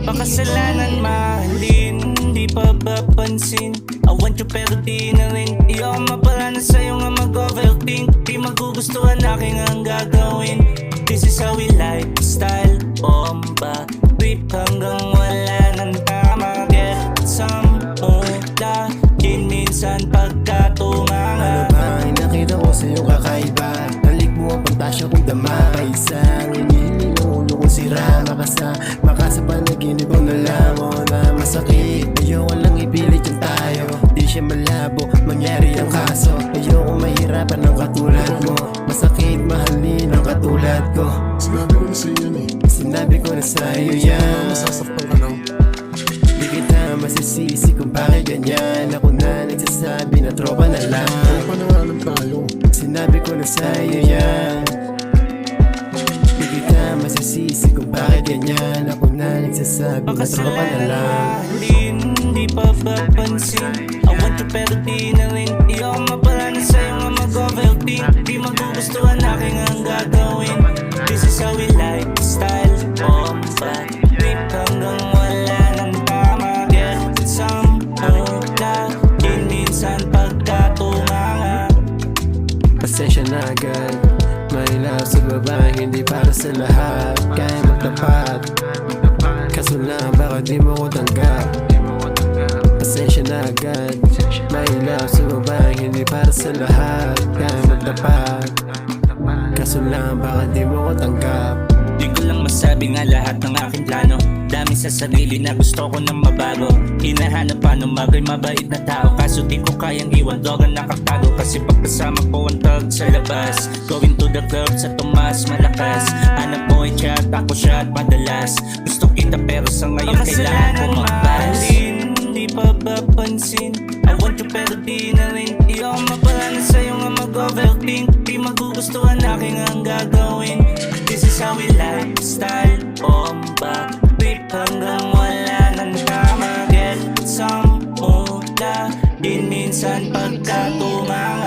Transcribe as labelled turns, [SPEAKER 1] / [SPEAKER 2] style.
[SPEAKER 1] Makasalanan mahalin, di pa papansin. I want you pero di na rin. Di ako maparana sa'yo nga mag-overthink. Di magugustuhan aking ang gagawin. This is how we lifestyle. Bomba, trip hanggang wala nang tama. Get some mula, din minsan pagkatunganga.
[SPEAKER 2] Ano ba ang nakita ko sa'yo kakaiba? Talik mo ang pantasya kong dama. Paisang inili ng ulo kong sira. Makasa panaginip ko na lang o na masakit. Ayoko lang ipilit yung tayo. Di siya malabo, mangyari ang kaso. Ayoko mahirapan ng katulad mo. Masakit mahalin ang katulad ko.
[SPEAKER 3] Sinabi ko na sa'yo yan eh.
[SPEAKER 2] Sinabi ko na sa'yo yan.
[SPEAKER 3] Masasaktan ka lang.
[SPEAKER 2] Di kita masisisi kung bakit ganyan. Ako na nagsasabi na tropa na lang.
[SPEAKER 3] Tropa na nga lang tayo.
[SPEAKER 2] Sinabi ko na sa'yo yan. Di kita masisisi kung bakit ganyan. Ako na nagsasabi na tropa na lang.
[SPEAKER 1] Mahalin, di pa papansin. I want you pero di na rin. Di ako maparana sa'yo nga mag-overthink. Di magugustuhan aking ang gagawin. This is how we lifestyle. Bomba, trip hanggang wala nang tama. Get some mula, din minsan pagkatunganga.
[SPEAKER 2] Pasensya na agad. May love sa babae, hindi para sa lahat. Kaya magtapat. Kaso lang baka di mo ko tanggap. Pasensya na agad. May love sa babae, hindi para sa lahat. Kaya magtapat. Kaso lang baka di mo ko tanggap.
[SPEAKER 1] Di ko lang masabi nga lahat ng aking plano. Dami sa sarili na gusto ko nang mabago. Hinahanap paano magay mabait na tao. Kaso di ko kayang iwan, dogan nakatago. Kasi pagkasama ko ang tag sa labas. Going to the club sa Tomas malakas. Hanap mo ay chat, ako siya at madalas. Gusto kita pero sa ngayon kailangan ko magbas. Di pa papansin. I want you pero di na rin. Di ako maparana sa'yo nga mag-overthink. Di magugustuhan aking ang gagawin. This is how we lifestyle. Bomba, trip hanggang wala nang tama. Get some mula, din minsan pagkatunganga.